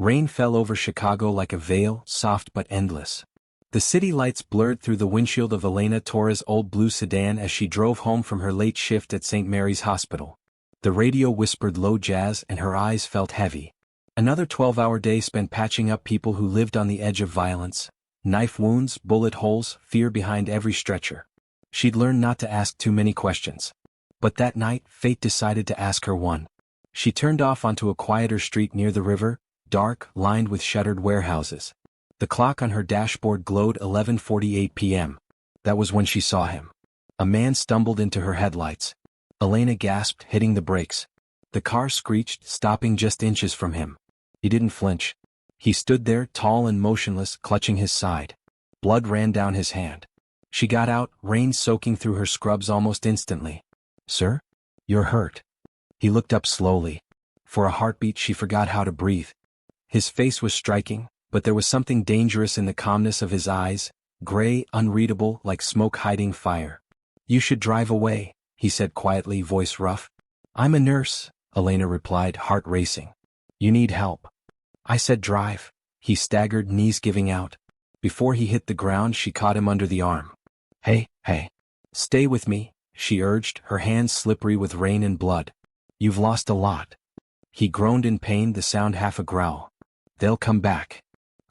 Rain fell over Chicago like a veil, soft but endless. The city lights blurred through the windshield of Elena Torres' old blue sedan as she drove home from her late shift at St. Mary's Hospital. The radio whispered low jazz and her eyes felt heavy. Another 12-hour day spent patching up people who lived on the edge of violence. Knife wounds, bullet holes, fear behind every stretcher. She'd learned not to ask too many questions. But that night, fate decided to ask her one. She turned off onto a quieter street near the river, dark, lined with shuttered warehouses. The clock on her dashboard glowed 11:48 p.m. That was when she saw him. A man stumbled into her headlights. Elena gasped, hitting the brakes. The car screeched, stopping just inches from him. He didn't flinch. He stood there, tall and motionless, clutching his side. Blood ran down his hand. She got out, rain soaking through her scrubs almost instantly. "Sir? You're hurt." He looked up slowly. For a heartbeat she forgot how to breathe. His face was striking, but there was something dangerous in the calmness of his eyes, gray, unreadable, like smoke hiding fire. "You should drive away," he said quietly, voice rough. "I'm a nurse," Elena replied, heart racing. "You need help." "I said drive." He staggered, knees giving out. Before he hit the ground, she caught him under the arm. Hey. Stay with me," she urged, her hands slippery with rain and blood. "You've lost a lot." He groaned in pain, the sound half a growl. "They'll come back."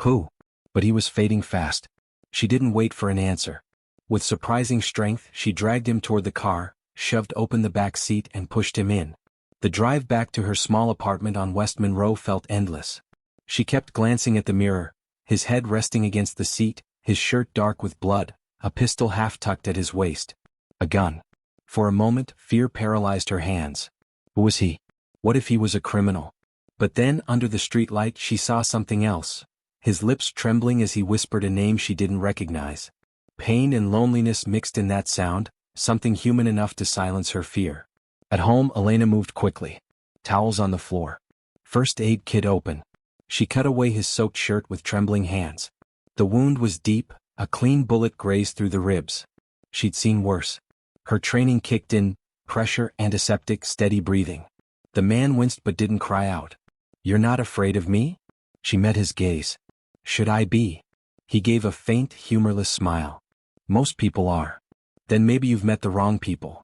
"Who?" But he was fading fast. She didn't wait for an answer. With surprising strength, she dragged him toward the car, shoved open the back seat and pushed him in. The drive back to her small apartment on West Monroe felt endless. She kept glancing at the mirror, his head resting against the seat, his shirt dark with blood, a pistol half tucked at his waist. A gun. For a moment, fear paralyzed her hands. Who was he? What if he was a criminal? But then, under the streetlight, she saw something else. His lips trembling as he whispered a name she didn't recognize. Pain and loneliness mixed in that sound, something human enough to silence her fear. At home, Elena moved quickly. Towels on the floor. First aid kit open. She cut away his soaked shirt with trembling hands. The wound was deep, a clean bullet grazed through the ribs. She'd seen worse. Her training kicked in, pressure, antiseptic, steady breathing. The man winced but didn't cry out. "You're not afraid of me?" She met his gaze. "Should I be?" He gave a faint, humorless smile. "Most people are. Then maybe you've met the wrong people."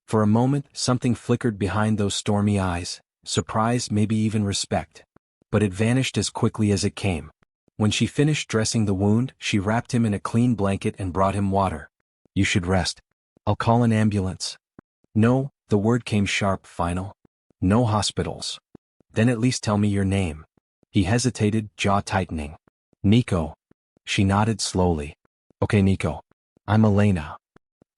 For a moment, something flickered behind those stormy eyes, surprise, maybe even respect. But it vanished as quickly as it came. When she finished dressing the wound, she wrapped him in a clean blanket and brought him water. "You should rest. I'll call an ambulance." "No," the word came sharp, final. "No hospitals." "Then at least tell me your name." He hesitated, jaw tightening. "Nico." She nodded slowly. "Okay, Nico. I'm Elena."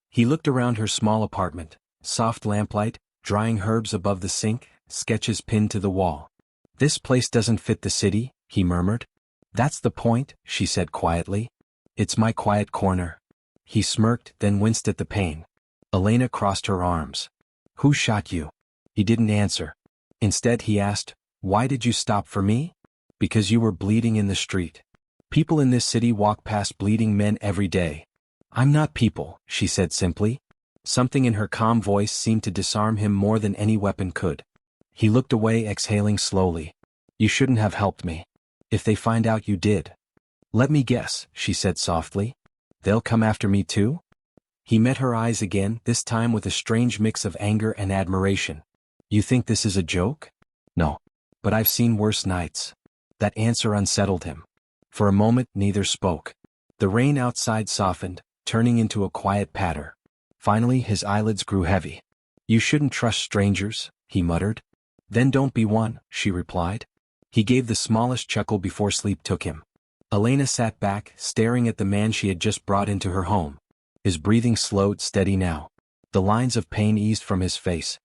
He looked around her small apartment, soft lamplight, drying herbs above the sink, sketches pinned to the wall. "This place doesn't fit the city," he murmured. "That's the point," she said quietly. "It's my quiet corner." He smirked, then winced at the pain. Elena crossed her arms. "Who shot you?" He didn't answer. Instead he asked, "Why did you stop for me?" "Because you were bleeding in the street. People in this city walk past bleeding men every day." "I'm not people," she said simply. Something in her calm voice seemed to disarm him more than any weapon could. He looked away, exhaling slowly. "You shouldn't have helped me. If they find out you did." "Let me guess," she said softly. "They'll come after me too?" He met her eyes again, this time with a strange mix of anger and admiration. "You think this is a joke?" "No. But I've seen worse nights." That answer unsettled him. For a moment, neither spoke. The rain outside softened, turning into a quiet patter. Finally, his eyelids grew heavy. "You shouldn't trust strangers," he muttered. "Then don't be one," she replied. He gave the smallest chuckle before sleep took him. Elena sat back, staring at the man she had just brought into her home. His breathing slowed, steady now. The lines of pain eased from his face.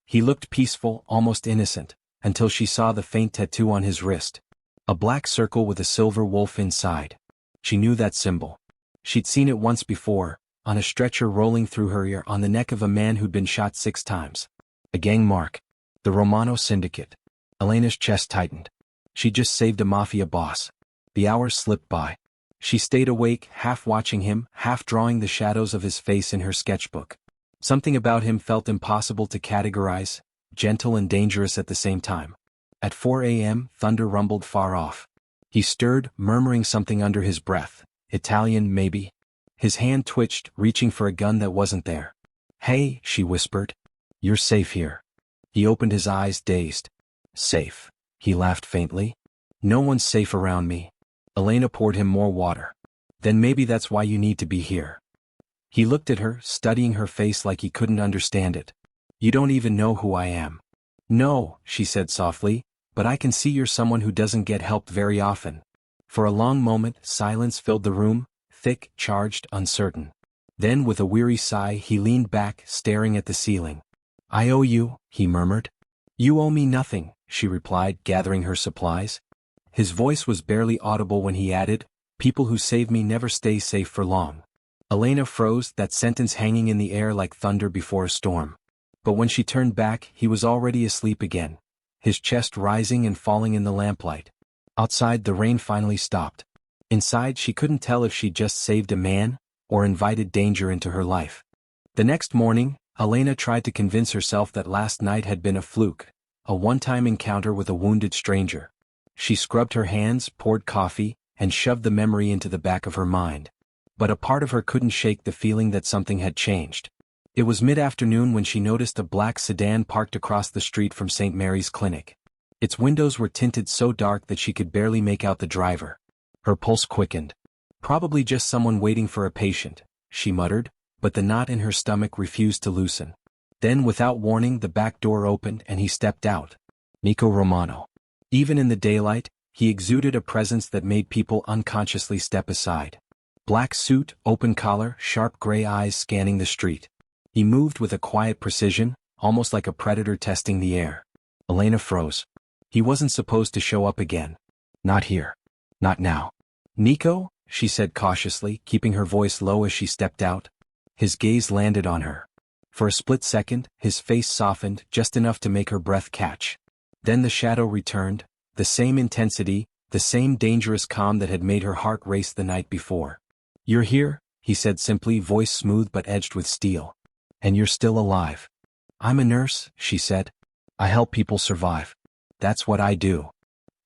He looked peaceful, almost innocent, until she saw the faint tattoo on his wrist. A black circle with a silver wolf inside. She knew that symbol. She'd seen it once before, on a stretcher rolling through her ear on the neck of a man who'd been shot 6 times. A gang mark. The Romano syndicate. Elena's chest tightened. She'd just saved a Mafia boss. The hours slipped by. She stayed awake, half watching him, half drawing the shadows of his face in her sketchbook. Something about him felt impossible to categorize, gentle and dangerous at the same time. At 4 a.m., thunder rumbled far off. He stirred, murmuring something under his breath. Italian, maybe? His hand twitched, reaching for a gun that wasn't there. "Hey," she whispered. "You're safe here." He opened his eyes, dazed. "Safe?" He laughed faintly. "No one's safe around me." Elena poured him more water. "Then maybe that's why you need to be here." He looked at her, studying her face like he couldn't understand it. "You don't even know who I am." "No," she said softly, "but I can see you're someone who doesn't get helped very often." For a long moment, silence filled the room, thick, charged, uncertain. Then with a weary sigh he leaned back, staring at the ceiling. "I owe you," he murmured. "You owe me nothing," she replied, gathering her supplies. His voice was barely audible when he added, "People who save me never stay safe for long." Elena froze, that sentence hanging in the air like thunder before a storm. But when she turned back, he was already asleep again, his chest rising and falling in the lamplight. Outside, the rain finally stopped. Inside, she couldn't tell if she'd just saved a man, or invited danger into her life. The next morning, Elena tried to convince herself that last night had been a fluke, a one-time encounter with a wounded stranger. She scrubbed her hands, poured coffee, and shoved the memory into the back of her mind. But a part of her couldn't shake the feeling that something had changed. It was mid-afternoon when she noticed a black sedan parked across the street from St. Mary's Clinic. Its windows were tinted so dark that she could barely make out the driver. Her pulse quickened. "Probably just someone waiting for a patient," she muttered, but the knot in her stomach refused to loosen. Then without warning the back door opened and he stepped out. Nico Romano. Even in the daylight, he exuded a presence that made people unconsciously step aside. Black suit, open collar, sharp gray eyes scanning the street. He moved with a quiet precision, almost like a predator testing the air. Elena froze. He wasn't supposed to show up again. Not here. Not now. "Nico?" she said cautiously, keeping her voice low as she stepped out. His gaze landed on her. For a split second, his face softened, just enough to make her breath catch. Then the shadow returned, the same intensity, the same dangerous calm that had made her heart race the night before. "You're here," he said simply, voice smooth but edged with steel. "And you're still alive." "I'm a nurse," she said. "I help people survive. That's what I do."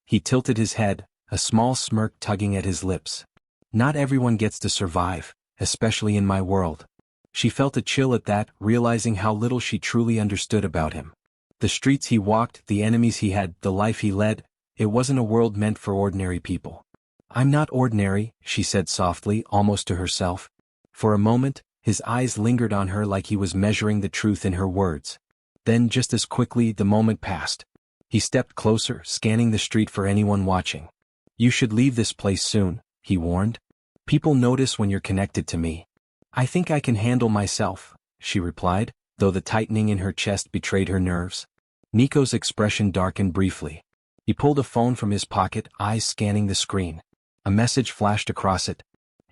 He tilted his head, a small smirk tugging at his lips. "Not everyone gets to survive, especially in my world." She felt a chill at that, realizing how little she truly understood about him. The streets he walked, the enemies he had, the life he led, it wasn't a world meant for ordinary people. "I'm not ordinary," she said softly, almost to herself. For a moment, his eyes lingered on her like he was measuring the truth in her words. Then just as quickly, the moment passed. He stepped closer, scanning the street for anyone watching. "You should leave this place soon," he warned. "People notice when you're connected to me." "I think I can handle myself," she replied, though the tightening in her chest betrayed her nerves. Nico's expression darkened briefly. He pulled a phone from his pocket, eyes scanning the screen. A message flashed across it.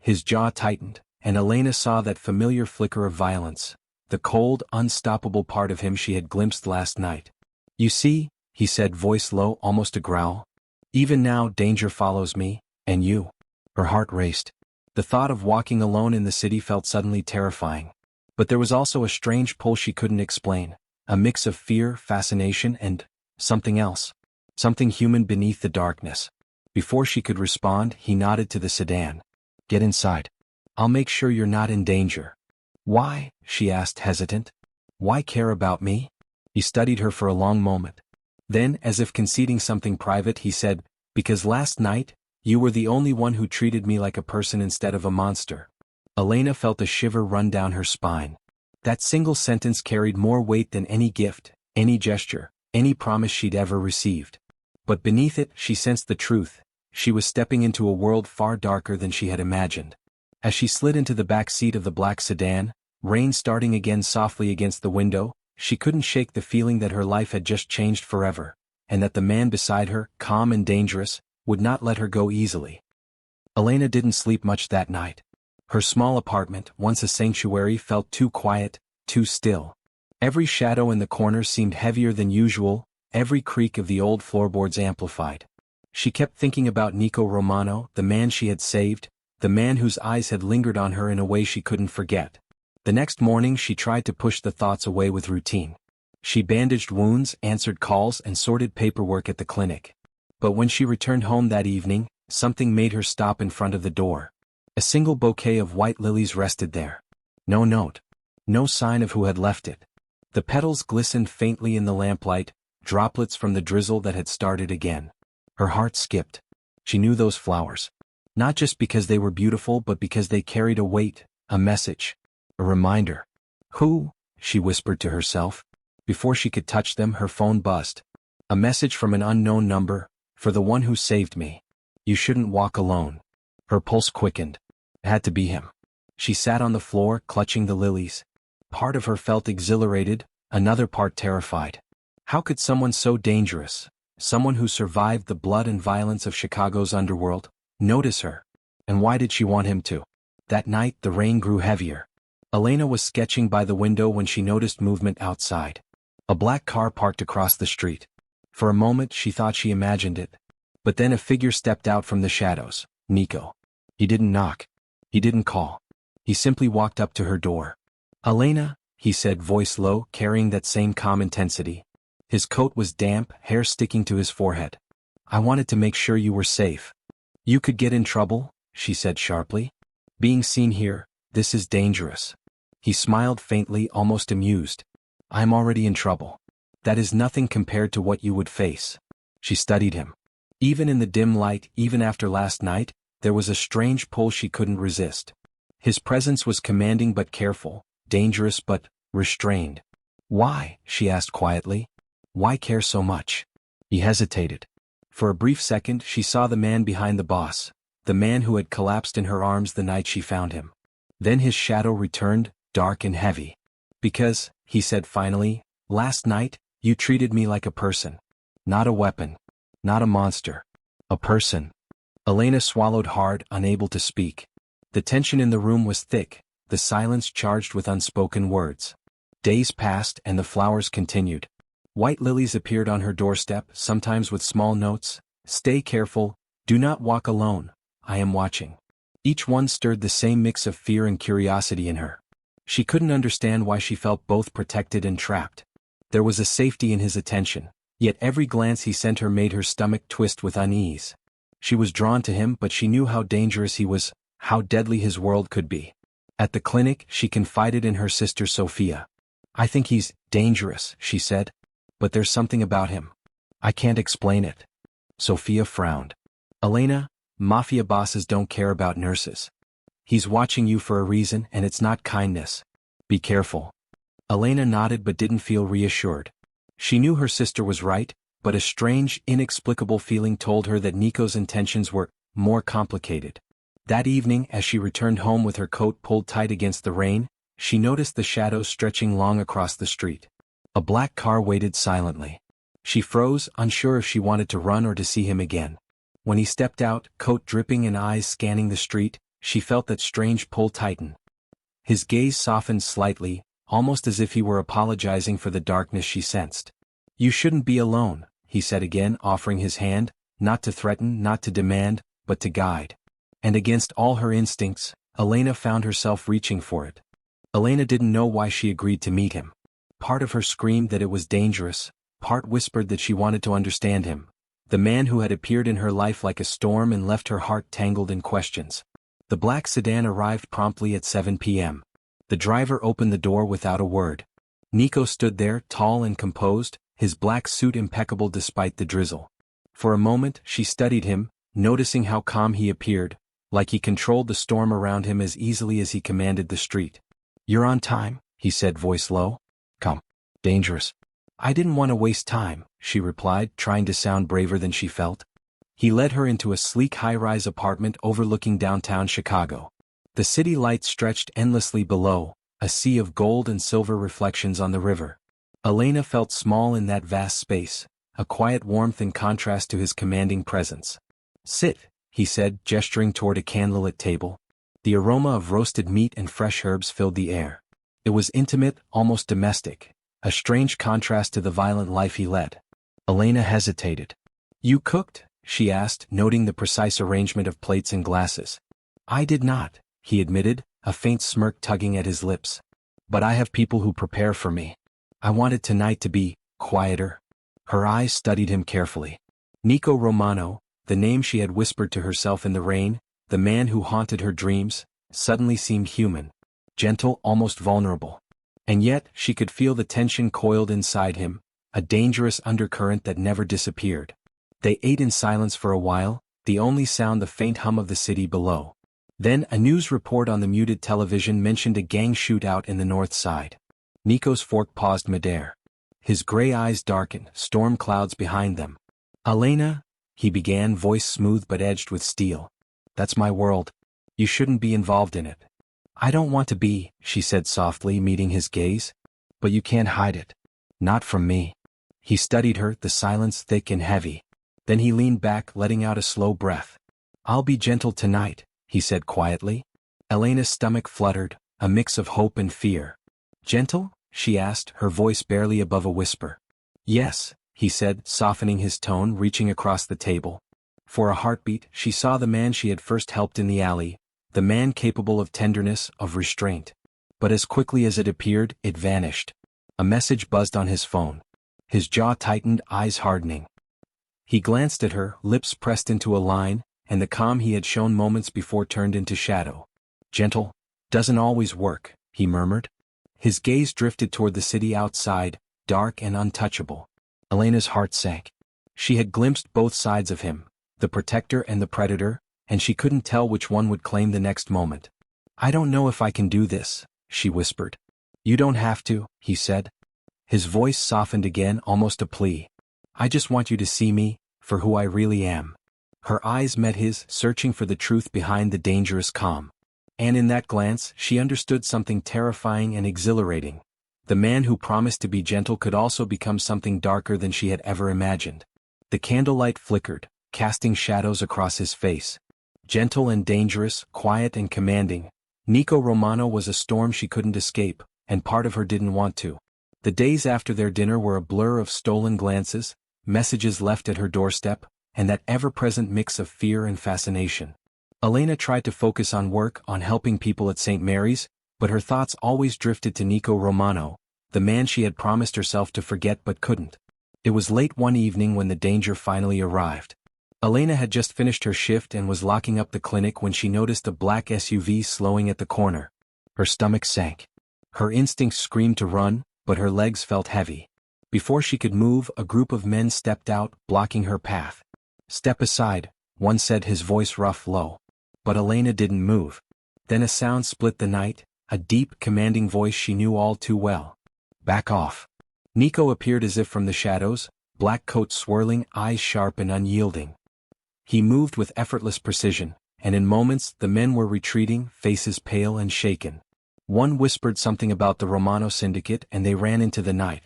His jaw tightened, and Elena saw that familiar flicker of violence, the cold, unstoppable part of him she had glimpsed last night. "You see," he said, voice low, almost a growl. "Even now danger follows me, and you." Her heart raced. The thought of walking alone in the city felt suddenly terrifying. But there was also a strange pull she couldn't explain, a mix of fear, fascination, and something else. Something human beneath the darkness. Before she could respond, he nodded to the sedan. "Get inside. I'll make sure you're not in danger." "Why?" she asked, hesitant. "Why care about me?" He studied her for a long moment. Then, as if conceding something private, he said, "Because last night, you were the only one who treated me like a person instead of a monster." Elena felt a shiver run down her spine. That single sentence carried more weight than any gift, any gesture, any promise she'd ever received. But beneath it, she sensed the truth. She was stepping into a world far darker than she had imagined. As she slid into the back seat of the black sedan, rain starting again softly against the window, she couldn't shake the feeling that her life had just changed forever, and that the man beside her, calm and dangerous, would not let her go easily. Elena didn't sleep much that night. Her small apartment, once a sanctuary, felt too quiet, too still. Every shadow in the corner seemed heavier than usual, every creak of the old floorboards amplified. She kept thinking about Nico Romano, the man she had saved, the man whose eyes had lingered on her in a way she couldn't forget. The next morning she tried to push the thoughts away with routine. She bandaged wounds, answered calls, and sorted paperwork at the clinic. But when she returned home that evening, something made her stop in front of the door. A single bouquet of white lilies rested there. No note. No sign of who had left it. The petals glistened faintly in the lamplight, droplets from the drizzle that had started again. Her heart skipped. She knew those flowers. Not just because they were beautiful, but because they carried a weight, a message, a reminder. Who? She whispered to herself. Before she could touch them, her phone buzzed. A message from an unknown number, for the one who saved me. You shouldn't walk alone. Her pulse quickened. It had to be him. She sat on the floor, clutching the lilies. Part of her felt exhilarated, another part terrified. How could someone so dangerous, someone who survived the blood and violence of Chicago's underworld, notice her? And why did she want him to? That night, the rain grew heavier. Elena was sketching by the window when she noticed movement outside. A black car parked across the street. For a moment she thought she imagined it. But then a figure stepped out from the shadows. Nico. He didn't knock. He didn't call. He simply walked up to her door. Elena, he said, voice low, carrying that same calm intensity. His coat was damp, hair sticking to his forehead. I wanted to make sure you were safe. You could get in trouble, she said sharply. Being seen here, this is dangerous. He smiled faintly, almost amused. I'm already in trouble. That is nothing compared to what you would face. She studied him. Even in the dim light, even after last night, there was a strange pull she couldn't resist. His presence was commanding but careful, dangerous but restrained. Why? She asked quietly. Why care so much? He hesitated. For a brief second she saw the man behind the boss, the man who had collapsed in her arms the night she found him. Then his shadow returned, dark and heavy. Because, he said finally, last night, you treated me like a person. Not a weapon. Not a monster. A person. Elena swallowed hard, unable to speak. The tension in the room was thick, the silence charged with unspoken words. Days passed and the flowers continued. White lilies appeared on her doorstep, sometimes with small notes. Stay careful, do not walk alone, I am watching. Each one stirred the same mix of fear and curiosity in her. She couldn't understand why she felt both protected and trapped. There was a safety in his attention, yet every glance he sent her made her stomach twist with unease. She was drawn to him, but she knew how dangerous he was, how deadly his world could be. At the clinic, she confided in her sister Sophia. I think he's dangerous, she said. But there's something about him. I can't explain it. Sophia frowned. Elena, Mafia bosses don't care about nurses. He's watching you for a reason, and it's not kindness. Be careful. Elena nodded but didn't feel reassured. She knew her sister was right, but a strange, inexplicable feeling told her that Nico's intentions were more complicated. That evening, as she returned home with her coat pulled tight against the rain, she noticed the shadows stretching long across the street. A black car waited silently. She froze, unsure if she wanted to run or to see him again. When he stepped out, coat dripping and eyes scanning the street, she felt that strange pull tighten. His gaze softened slightly, almost as if he were apologizing for the darkness she sensed. You shouldn't be alone, he said again, offering his hand, not to threaten, not to demand, but to guide. And against all her instincts, Elena found herself reaching for it. Elena didn't know why she agreed to meet him. Part of her screamed that it was dangerous, part whispered that she wanted to understand him, the man who had appeared in her life like a storm and left her heart tangled in questions. The black sedan arrived promptly at 7 p.m. The driver opened the door without a word. Nico stood there, tall and composed, his black suit impeccable despite the drizzle. For a moment, she studied him, noticing how calm he appeared, like he controlled the storm around him as easily as he commanded the street. You're on time, he said, voice low. Come. Dangerous. I didn't want to waste time, she replied, trying to sound braver than she felt. He led her into a sleek high-rise apartment overlooking downtown Chicago. The city lights stretched endlessly below, a sea of gold and silver reflections on the river. Elena felt small in that vast space, a quiet warmth in contrast to his commanding presence. Sit, he said, gesturing toward a candlelit table. The aroma of roasted meat and fresh herbs filled the air. It was intimate, almost domestic, a strange contrast to the violent life he led. Elena hesitated. You cooked? She asked, noting the precise arrangement of plates and glasses. I did not, he admitted, a faint smirk tugging at his lips. But I have people who prepare for me. I wanted tonight to be quieter. Her eyes studied him carefully. Nico Romano, the name she had whispered to herself in the rain, the man who haunted her dreams, suddenly seemed human, gentle, almost vulnerable. And yet, she could feel the tension coiled inside him, a dangerous undercurrent that never disappeared. They ate in silence for a while, the only sound the faint hum of the city below. Then a news report on the muted television mentioned a gang shootout in the north side. Nico's fork paused midair. His gray eyes darkened, storm clouds behind them. Elena, he began, voice smooth but edged with steel. That's my world. You shouldn't be involved in it. I don't want to be, she said softly, meeting his gaze. But you can't hide it. Not from me. He studied her, the silence thick and heavy. Then he leaned back, letting out a slow breath. I'll be gentle tonight, he said quietly. Elena's stomach fluttered, a mix of hope and fear. Gentle? She asked, her voice barely above a whisper. Yes, he said, softening his tone, reaching across the table. For a heartbeat, she saw the man she had first helped in the alley, the man capable of tenderness, of restraint. But as quickly as it appeared, it vanished. A message buzzed on his phone. His jaw tightened, eyes hardening. He glanced at her, lips pressed into a line, and the calm he had shown moments before turned into shadow. Gentle? Doesn't always work, he murmured. His gaze drifted toward the city outside, dark and untouchable. Elena's heart sank. She had glimpsed both sides of him, the protector and the predator, and she couldn't tell which one would claim the next moment. I don't know if I can do this, she whispered. You don't have to, he said. His voice softened again, almost a plea. I just want you to see me, for who I really am. Her eyes met his, searching for the truth behind the dangerous calm. And in that glance, she understood something terrifying and exhilarating. The man who promised to be gentle could also become something darker than she had ever imagined. The candlelight flickered, casting shadows across his face. Gentle and dangerous, quiet and commanding, Nico Romano was a storm she couldn't escape, and part of her didn't want to. The days after their dinner were a blur of stolen glances, messages left at her doorstep, and that ever-present mix of fear and fascination. Elena tried to focus on work, on helping people at St. Mary's, but her thoughts always drifted to Nico Romano, the man she had promised herself to forget but couldn't. It was late one evening when the danger finally arrived. Elena had just finished her shift and was locking up the clinic when she noticed a black SUV slowing at the corner. Her stomach sank. Her instincts screamed to run, but her legs felt heavy. Before she could move, a group of men stepped out, blocking her path. Step aside, one said, his voice rough, low. But Elena didn't move. Then a sound split the night, a deep, commanding voice she knew all too well. Back off. Nico appeared as if from the shadows, black coat swirling, eyes sharp and unyielding. He moved with effortless precision, and in moments the men were retreating, faces pale and shaken. One whispered something about the Romano syndicate and they ran into the night.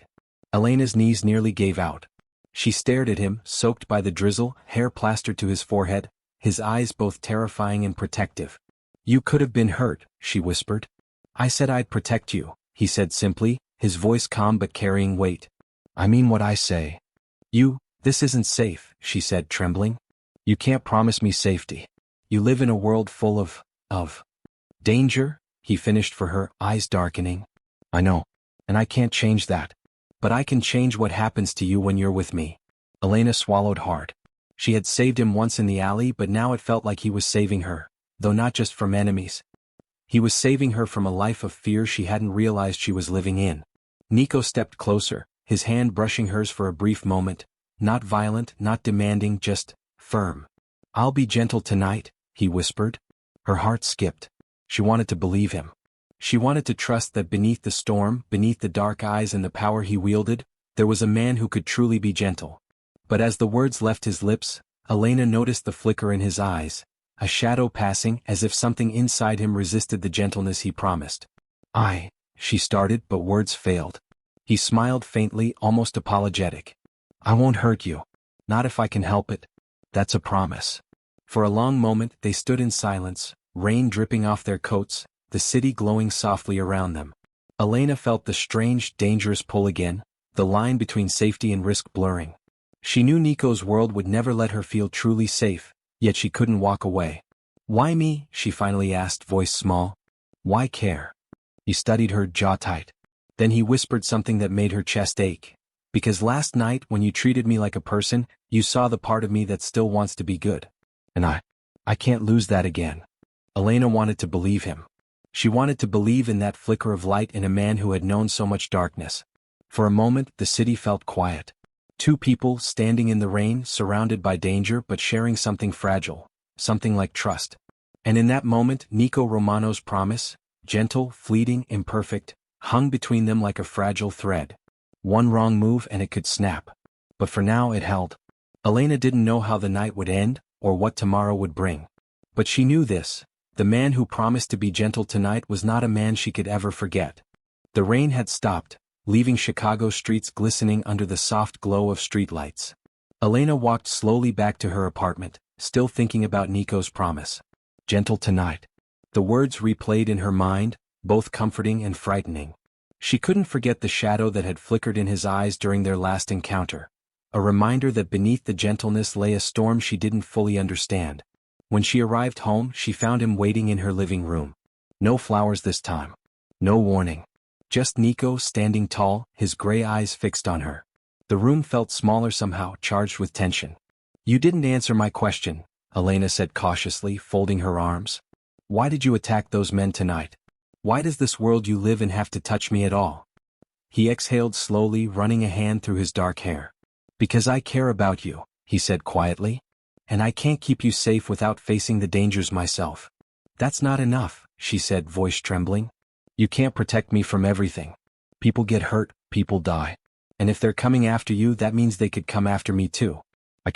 Elena's knees nearly gave out. She stared at him, soaked by the drizzle, hair plastered to his forehead, his eyes both terrifying and protective. You could have been hurt, she whispered. I said I'd protect you, he said simply, his voice calm but carrying weight. I mean what I say. This isn't safe, she said, trembling. You can't promise me safety. You live in a world full of danger, he finished for her, eyes darkening. I know, and I can't change that. But I can change what happens to you when you're with me. Elena swallowed hard. She had saved him once in the alley, but now it felt like he was saving her, though not just from enemies. He was saving her from a life of fear she hadn't realized she was living in. Nico stepped closer, his hand brushing hers for a brief moment, not violent, not demanding, just firm. I'll be gentle tonight, he whispered. Her heart skipped. She wanted to believe him. She wanted to trust that beneath the storm, beneath the dark eyes and the power he wielded, there was a man who could truly be gentle. But as the words left his lips, Elena noticed the flicker in his eyes, a shadow passing, as if something inside him resisted the gentleness he promised. She started, but words failed. He smiled faintly, almost apologetic. I won't hurt you. Not if I can help it. That's a promise. For a long moment they stood in silence, rain dripping off their coats, the city glowing softly around them. Elena felt the strange, dangerous pull again, the line between safety and risk blurring. She knew Nico's world would never let her feel truly safe, yet she couldn't walk away. Why me? She finally asked, voice small. Why care? He studied her, jaw tight. Then he whispered something that made her chest ache. Because last night when you treated me like a person, you saw the part of me that still wants to be good. And I can't lose that again. Elena wanted to believe him. She wanted to believe in that flicker of light in a man who had known so much darkness. For a moment, the city felt quiet. Two people standing in the rain, surrounded by danger but sharing something fragile, something like trust. And in that moment, Nico Romano's promise, gentle, fleeting, imperfect, hung between them like a fragile thread. One wrong move and it could snap. But for now it held. Elena didn't know how the night would end, or what tomorrow would bring. But she knew this. The man who promised to be gentle tonight was not a man she could ever forget. The rain had stopped, leaving Chicago streets glistening under the soft glow of streetlights. Elena walked slowly back to her apartment, still thinking about Nico's promise. Gentle tonight. The words replayed in her mind, both comforting and frightening. She couldn't forget the shadow that had flickered in his eyes during their last encounter. A reminder that beneath the gentleness lay a storm she didn't fully understand. When she arrived home, she found him waiting in her living room. No flowers this time. No warning. Just Nico standing tall, his gray eyes fixed on her. The room felt smaller somehow, charged with tension. You didn't answer my question, Elena said cautiously, folding her arms. Why did you attack those men tonight? Why does this world you live in have to touch me at all? He exhaled slowly, running a hand through his dark hair. Because I care about you, he said quietly. And I can't keep you safe without facing the dangers myself. That's not enough, she said, voice trembling. You can't protect me from everything. People get hurt, people die. And if they're coming after you, that means they could come after me too. I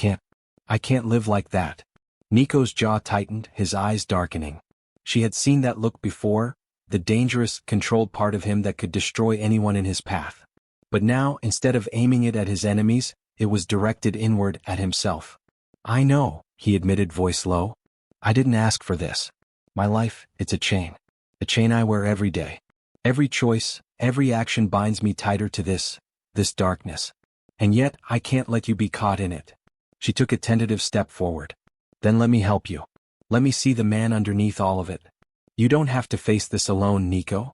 can't live like that. Nico's jaw tightened, his eyes darkening. She had seen that look before, the dangerous, controlled part of him that could destroy anyone in his path. But now, instead of aiming it at his enemies, it was directed inward at himself. I know, he admitted, voice low. I didn't ask for this. My life, it's a chain. A chain I wear every day. Every choice, every action binds me tighter to this darkness. And yet, I can't let you be caught in it. She took a tentative step forward. Then let me help you. Let me see the man underneath all of it. You don't have to face this alone, Nico.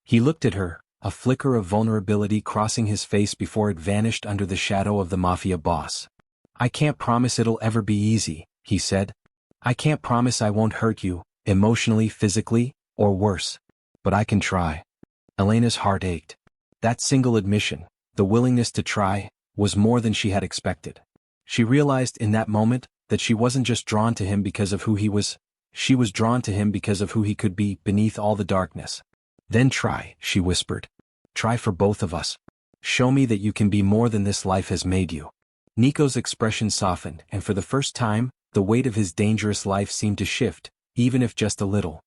He looked at her, a flicker of vulnerability crossing his face before it vanished under the shadow of the Mafia boss. I can't promise it'll ever be easy, he said. I can't promise I won't hurt you, emotionally, physically, or worse. But I can try. Elena's heart ached. That single admission, the willingness to try, was more than she had expected. She realized in that moment that she wasn't just drawn to him because of who he was. She was drawn to him because of who he could be beneath all the darkness. Then try, she whispered. Try for both of us. Show me that you can be more than this life has made you. Nico's expression softened, and for the first time, the weight of his dangerous life seemed to shift, even if just a little.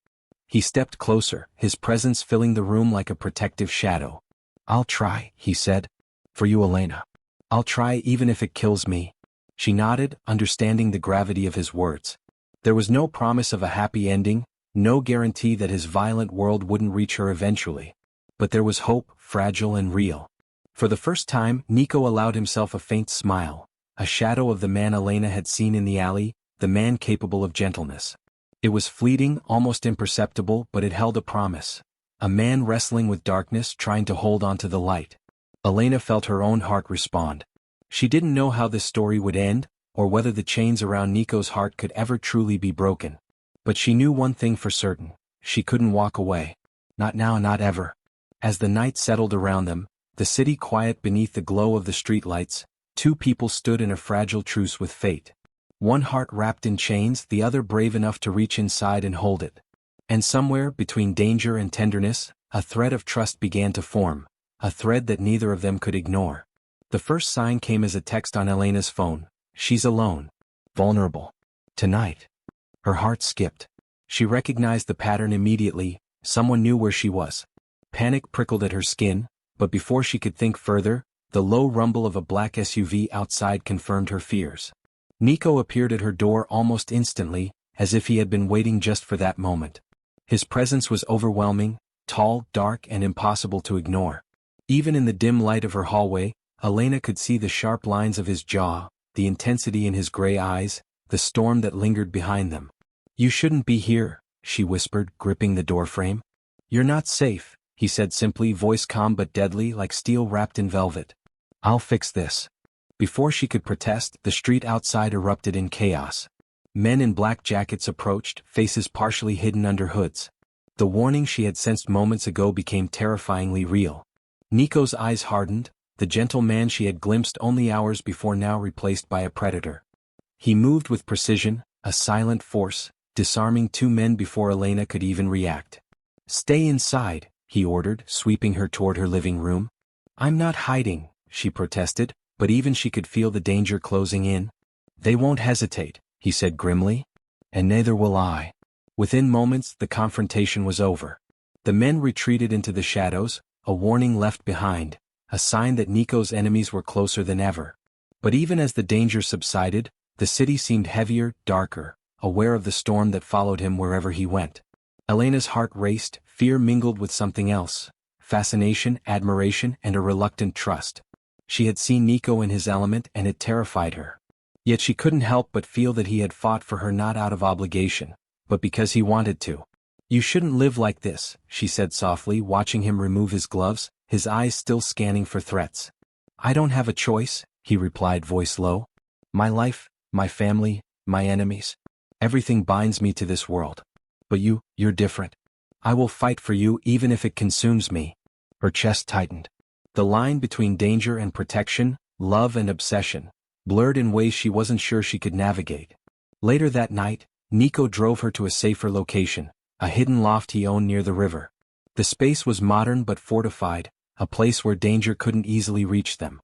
He stepped closer, his presence filling the room like a protective shadow. I'll try, he said. For you, Elena. I'll try even if it kills me. She nodded, understanding the gravity of his words. There was no promise of a happy ending, no guarantee that his violent world wouldn't reach her eventually. But there was hope, fragile and real. For the first time, Nico allowed himself a faint smile, a shadow of the man Elena had seen in the alley, the man capable of gentleness. It was fleeting, almost imperceptible, but it held a promise. A man wrestling with darkness, trying to hold on to the light. Elena felt her own heart respond. She didn't know how this story would end, or whether the chains around Nico's heart could ever truly be broken. But she knew one thing for certain. She couldn't walk away. Not now, not ever. As the night settled around them, the city quiet beneath the glow of the streetlights, two people stood in a fragile truce with fate. One heart wrapped in chains, the other brave enough to reach inside and hold it. And somewhere, between danger and tenderness, a thread of trust began to form, a thread that neither of them could ignore. The first sign came as a text on Elena's phone. She's alone. Vulnerable. Tonight. Her heart skipped. She recognized the pattern immediately. Someone knew where she was. Panic prickled at her skin, but before she could think further, the low rumble of a black SUV outside confirmed her fears. Nico appeared at her door almost instantly, as if he had been waiting just for that moment. His presence was overwhelming, tall, dark, and impossible to ignore. Even in the dim light of her hallway, Elena could see the sharp lines of his jaw, the intensity in his gray eyes, the storm that lingered behind them. You shouldn't be here, she whispered, gripping the doorframe. You're not safe, he said simply, voice calm but deadly like steel wrapped in velvet. I'll fix this. Before she could protest, the street outside erupted in chaos. Men in black jackets approached, faces partially hidden under hoods. The warning she had sensed moments ago became terrifyingly real. Nico's eyes hardened, the gentle man she had glimpsed only hours before now replaced by a predator. He moved with precision, a silent force, disarming two men before Elena could even react. Stay inside, he ordered, sweeping her toward her living room. I'm not hiding, she protested, but even she could feel the danger closing in. They won't hesitate, he said grimly. And neither will I. Within moments, the confrontation was over. The men retreated into the shadows, a warning left behind, a sign that Nico's enemies were closer than ever. But even as the danger subsided, the city seemed heavier, darker, aware of the storm that followed him wherever he went. Elena's heart raced, fear mingled with something else, fascination, admiration, and a reluctant trust. She had seen Nico in his element and it terrified her. Yet she couldn't help but feel that he had fought for her not out of obligation, but because he wanted to. You shouldn't live like this, she said softly, watching him remove his gloves, his eyes still scanning for threats. I don't have a choice, he replied, voice low. My life, my family, my enemies. Everything binds me to this world. But you're different. I will fight for you even if it consumes me. Her chest tightened. The line between danger and protection, love and obsession, blurred in ways she wasn't sure she could navigate. Later that night, Nico drove her to a safer location, a hidden loft he owned near the river. The space was modern but fortified, a place where danger couldn't easily reach them.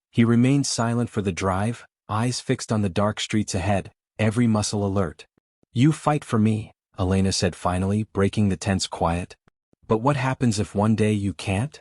He remained silent for the drive, eyes fixed on the dark streets ahead, every muscle alert. You fight for me, Elena said finally, breaking the tense quiet. But what happens if one day you can't?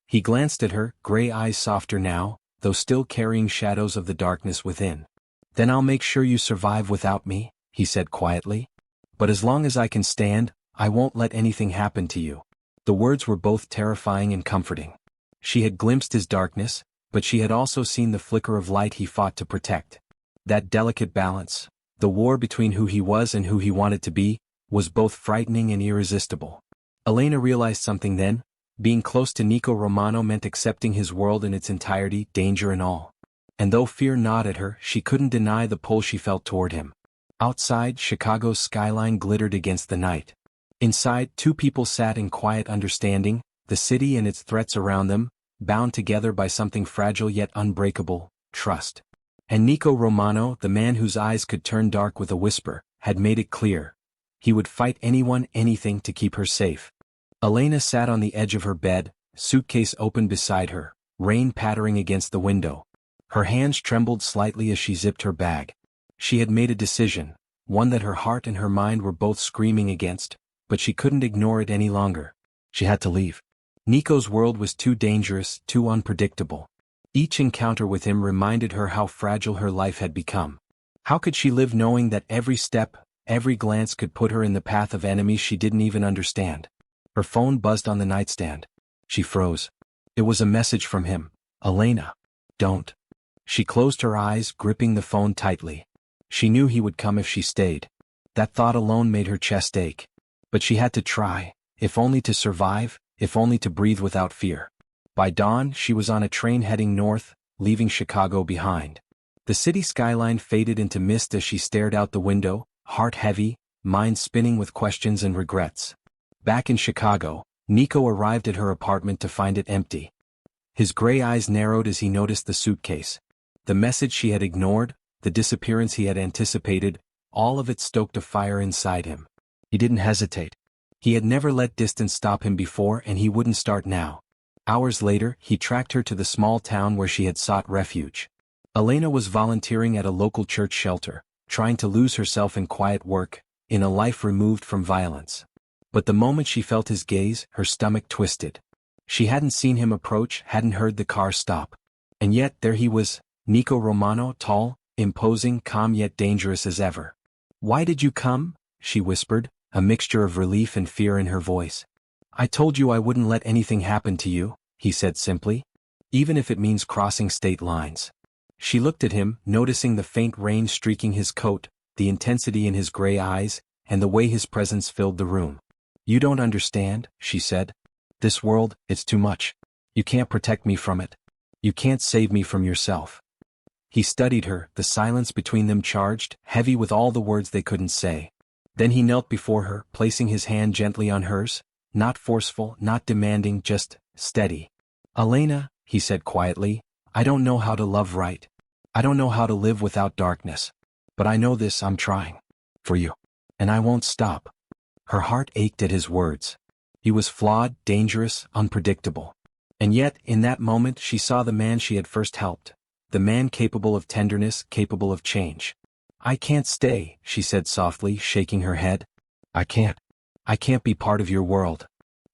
He glanced at her, gray eyes softer now, though still carrying shadows of the darkness within. Then I'll make sure you survive without me, he said quietly. But as long as I can stand, I won't let anything happen to you. The words were both terrifying and comforting. She had glimpsed his darkness, but she had also seen the flicker of light he fought to protect. That delicate balance, the war between who he was and who he wanted to be, was both frightening and irresistible. Elena realized something then. Being close to Nico Romano meant accepting his world in its entirety, danger and all. And though fear gnawed at her, she couldn't deny the pull she felt toward him. Outside, Chicago's skyline glittered against the night. Inside, two people sat in quiet understanding, the city and its threats around them, bound together by something fragile yet unbreakable, trust. And Nico Romano, the man whose eyes could turn dark with a whisper, had made it clear. He would fight anyone, anything to keep her safe. Elena sat on the edge of her bed, suitcase open beside her, rain pattering against the window. Her hands trembled slightly as she zipped her bag. She had made a decision, one that her heart and her mind were both screaming against, but she couldn't ignore it any longer. She had to leave. Nico's world was too dangerous, too unpredictable. Each encounter with him reminded her how fragile her life had become. How could she live knowing that every step, every glance could put her in the path of enemies she didn't even understand? Her phone buzzed on the nightstand. She froze. It was a message from him. Elena. Don't. She closed her eyes, gripping the phone tightly. She knew he would come if she stayed. That thought alone made her chest ache. But she had to try, if only to survive, if only to breathe without fear. By dawn, she was on a train heading north, leaving Chicago behind. The city skyline faded into mist as she stared out the window, heart heavy, mind spinning with questions and regrets. Back in Chicago, Nico arrived at her apartment to find it empty. His gray eyes narrowed as he noticed the suitcase. The message she had ignored, the disappearance he had anticipated, all of it stoked a fire inside him. He didn't hesitate. He had never let distance stop him before, and he wouldn't start now. Hours later, he tracked her to the small town where she had sought refuge. Elena was volunteering at a local church shelter, trying to lose herself in quiet work, in a life removed from violence. But the moment she felt his gaze, her stomach twisted. She hadn't seen him approach, hadn't heard the car stop. And yet there he was, Nico Romano, tall, imposing, calm yet dangerous as ever. "Why did you come?" she whispered, a mixture of relief and fear in her voice. "I told you I wouldn't let anything happen to you," he said simply. "Even if it means crossing state lines." She looked at him, noticing the faint rain streaking his coat, the intensity in his gray eyes, and the way his presence filled the room. "You don't understand," she said. This world, it's too much. You can't protect me from it. You can't save me from yourself. He studied her, the silence between them charged, heavy with all the words they couldn't say. Then he knelt before her, placing his hand gently on hers, not forceful, not demanding, just steady. Elena, he said quietly, I don't know how to love right. I don't know how to live without darkness. But I know this, I'm trying. For you. And I won't stop. Her heart ached at his words. He was flawed, dangerous, unpredictable. And yet, in that moment she saw the man she had first helped. The man capable of tenderness, capable of change. I can't stay, she said softly, shaking her head. I can't. I can't be part of your world.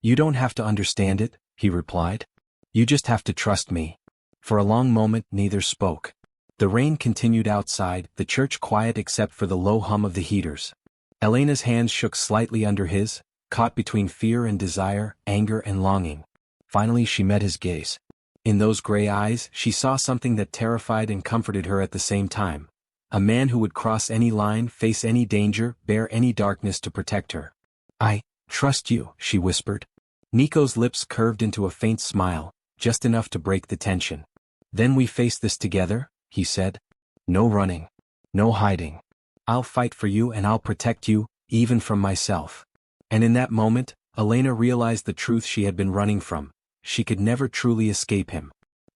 You don't have to understand it, he replied. You just have to trust me. For a long moment neither spoke. The rain continued outside, the church quiet except for the low hum of the heaters. Elena's hands shook slightly under his, caught between fear and desire, anger and longing. Finally she met his gaze. In those gray eyes she saw something that terrified and comforted her at the same time. A man who would cross any line, face any danger, bear any darkness to protect her. I trust you, she whispered. Nico's lips curved into a faint smile, just enough to break the tension. Then we face this together, he said. No running. No hiding. I'll fight for you and I'll protect you, even from myself. And in that moment, Elena realized the truth she had been running from. She could never truly escape him.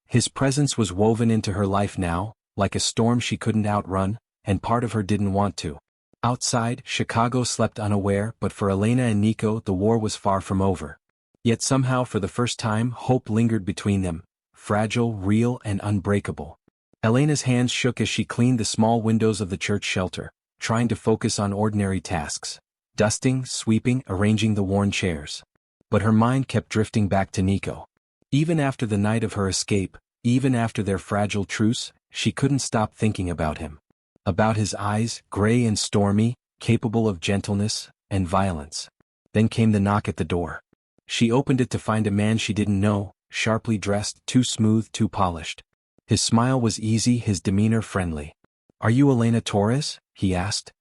His presence was woven into her life now, like a storm she couldn't outrun, and part of her didn't want to. Outside, Chicago slept unaware, but for Elena and Nico the war was far from over. Yet somehow for the first time hope lingered between them, fragile, real, and unbreakable. Elena's hands shook as she cleaned the small windows of the church shelter, trying to focus on ordinary tasks. Dusting, sweeping, arranging the worn chairs. But her mind kept drifting back to Nico. Even after the night of her escape, even after their fragile truce, she couldn't stop thinking about him. About his eyes, gray and stormy, capable of gentleness and violence. Then came the knock at the door. She opened it to find a man she didn't know, sharply dressed, too smooth, too polished. His smile was easy, his demeanor friendly. Are you Elena Torres? He asked.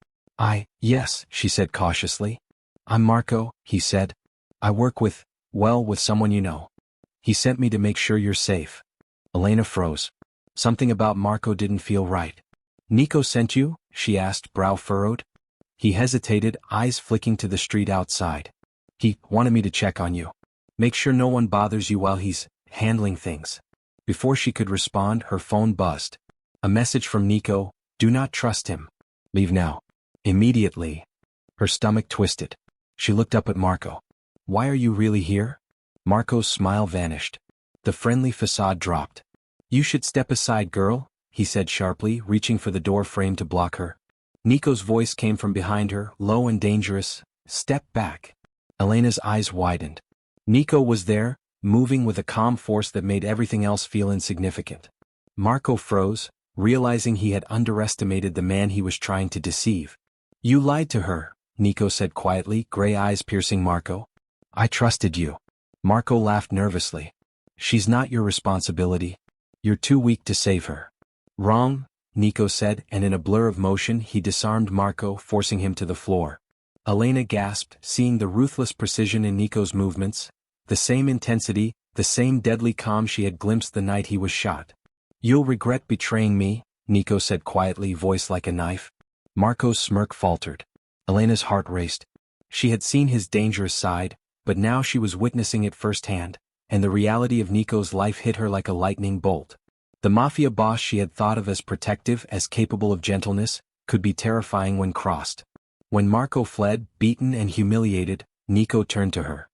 Yes, she said cautiously. I'm Marco, he said. I work with someone you know. He sent me to make sure you're safe. Elena froze. Something about Marco didn't feel right. Nico sent you? She asked, brow furrowed. He hesitated, eyes flicking to the street outside. He wanted me to check on you. Make sure no one bothers you while he's handling things. Before she could respond, her phone buzzed. A message from Nico, do not trust him. Leave now. Immediately. Her stomach twisted. She looked up at Marco. Why are you really here? Marco's smile vanished. The friendly facade dropped. You should step aside, girl, he said sharply, reaching for the door frame to block her. Nico's voice came from behind her, low and dangerous. Step back. Elena's eyes widened. Nico was there, moving with a calm force that made everything else feel insignificant. Marco froze, realizing he had underestimated the man he was trying to deceive. You lied to her, Nico said quietly, gray eyes piercing Marco. I trusted you. Marco laughed nervously. She's not your responsibility. You're too weak to save her. Wrong, Nico said, and in a blur of motion he disarmed Marco, forcing him to the floor. Elena gasped, seeing the ruthless precision in Nico's movements, the same intensity, the same deadly calm she had glimpsed the night he was shot. You'll regret betraying me, Nico said quietly, voice like a knife. Marco's smirk faltered. Elena's heart raced. She had seen his dangerous side, but now she was witnessing it firsthand, and the reality of Nico's life hit her like a lightning bolt. The Mafia boss she had thought of as protective, as capable of gentleness, could be terrifying when crossed. When Marco fled, beaten and humiliated, Nico turned to her.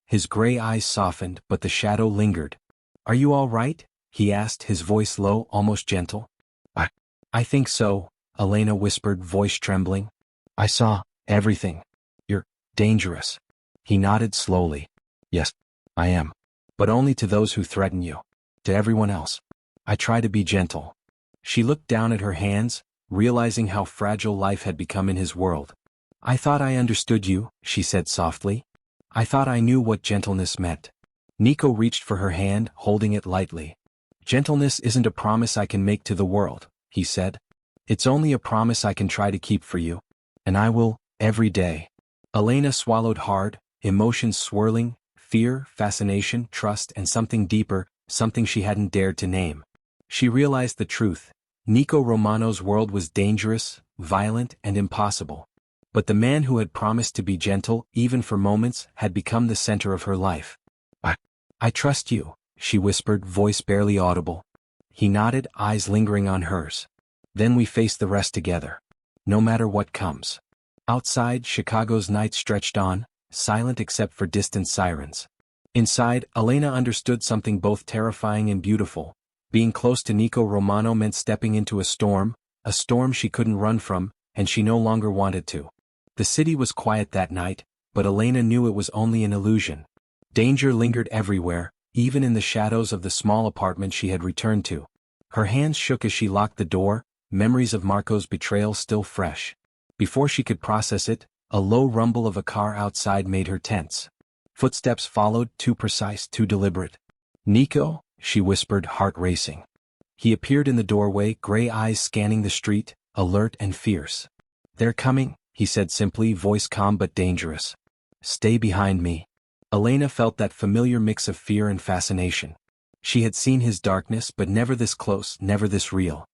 His gray eyes softened, but the shadow lingered. Are you all right? He asked, his voice low, almost gentle. I think so, Elena whispered, voice trembling. I saw everything. You're dangerous. He nodded slowly. Yes, I am. But only to those who threaten you. To everyone else. I try to be gentle. She looked down at her hands, realizing how fragile life had become in his world. I thought I understood you, she said softly. I thought I knew what gentleness meant. Nico reached for her hand, holding it lightly. Gentleness isn't a promise I can make to the world, he said. It's only a promise I can try to keep for you. And I will, every day. Elena swallowed hard, emotions swirling, fear, fascination, trust, and something deeper, something she hadn't dared to name. She realized the truth. Nico Romano's world was dangerous, violent, and impossible. But the man who had promised to be gentle, even for moments, had become the center of her life. I trust you, she whispered, voice barely audible. He nodded, eyes lingering on hers. Then we face the rest together. No matter what comes. Outside, Chicago's night stretched on, silent except for distant sirens. Inside, Elena understood something both terrifying and beautiful. Being close to Nico Romano meant stepping into a storm she couldn't run from, and she no longer wanted to. The city was quiet that night, but Elena knew it was only an illusion. Danger lingered everywhere, even in the shadows of the small apartment she had returned to. Her hands shook as she locked the door, memories of Marco's betrayal still fresh. Before she could process it, a low rumble of a car outside made her tense. Footsteps followed, too precise, too deliberate. Nico, she whispered, heart racing. He appeared in the doorway, gray eyes scanning the street, alert and fierce. They're coming, he said simply, voice calm but dangerous. Stay behind me. Elena felt that familiar mix of fear and fascination. She had seen his darkness, but never this close, never this real.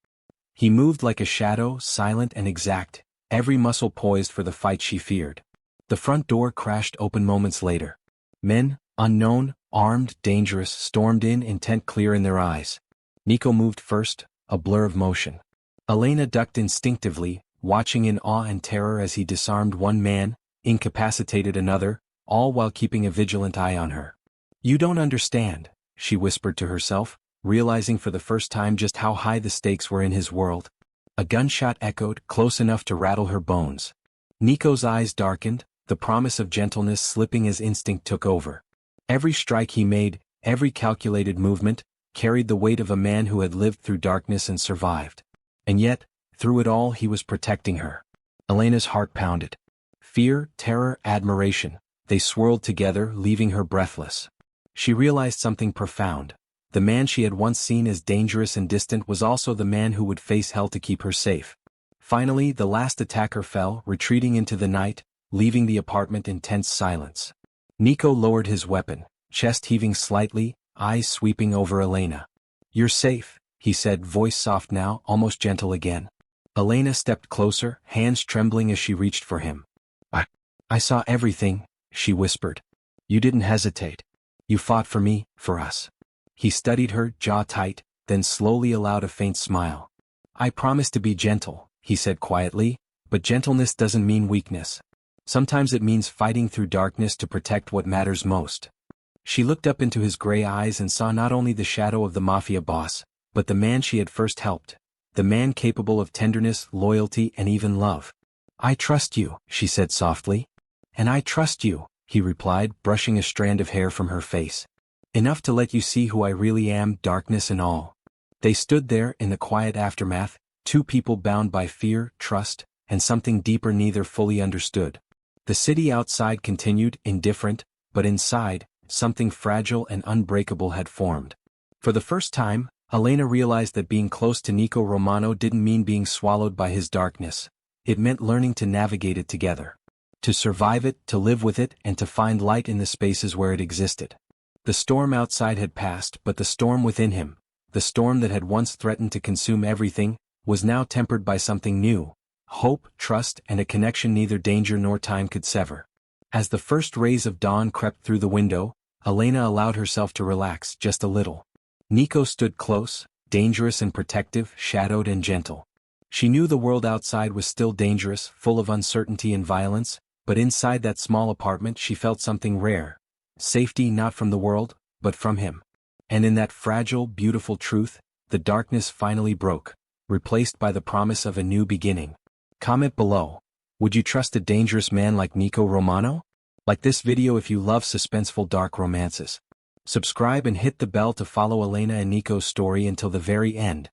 He moved like a shadow, silent and exact, every muscle poised for the fight she feared. The front door crashed open moments later. Men, unknown, armed, dangerous, stormed in, intent clear in their eyes. Nico moved first, a blur of motion. Elena ducked instinctively, watching in awe and terror as he disarmed one man, incapacitated another, all while keeping a vigilant eye on her. You don't understand, she whispered to herself, realizing for the first time just how high the stakes were in his world. A gunshot echoed, close enough to rattle her bones. Nico's eyes darkened, the promise of gentleness slipping as instinct took over. Every strike he made, every calculated movement, carried the weight of a man who had lived through darkness and survived. And yet, through it all he was protecting her. Elena's heart pounded. Fear, terror, admiration, they swirled together, leaving her breathless. She realized something profound. The man she had once seen as dangerous and distant was also the man who would face hell to keep her safe. Finally, the last attacker fell, retreating into the night, leaving the apartment in tense silence. Nico lowered his weapon, chest heaving slightly, eyes sweeping over Elena. You're safe, he said, voice soft now, almost gentle again. Elena stepped closer, hands trembling as she reached for him. I saw everything, she whispered. You didn't hesitate. You fought for me, for us. He studied her, jaw tight, then slowly allowed a faint smile. I promise to be gentle, he said quietly, but gentleness doesn't mean weakness. Sometimes it means fighting through darkness to protect what matters most. She looked up into his gray eyes and saw not only the shadow of the Mafia boss, but the man she had first helped. The man capable of tenderness, loyalty, and even love. I trust you, she said softly. And I trust you, he replied, brushing a strand of hair from her face. Enough to let you see who I really am, darkness and all. They stood there in the quiet aftermath, two people bound by fear, trust, and something deeper neither fully understood. The city outside continued, indifferent, but inside, something fragile and unbreakable had formed. For the first time, Elena realized that being close to Nico Romano didn't mean being swallowed by his darkness. It meant learning to navigate it together. To survive it, to live with it, and to find light in the spaces where it existed. The storm outside had passed, but the storm within him, the storm that had once threatened to consume everything, was now tempered by something new. Hope, trust, and a connection neither danger nor time could sever. As the first rays of dawn crept through the window, Elena allowed herself to relax just a little. Nico stood close, dangerous and protective, shadowed and gentle. She knew the world outside was still dangerous, full of uncertainty and violence, but inside that small apartment she felt something rare. Safety not from the world, but from him. And in that fragile, beautiful truth, the darkness finally broke, replaced by the promise of a new beginning. Comment below. Would you trust a dangerous man like Nico Romano? Like this video if you love suspenseful dark romances. Subscribe and hit the bell to follow Elena and Nico's story until the very end.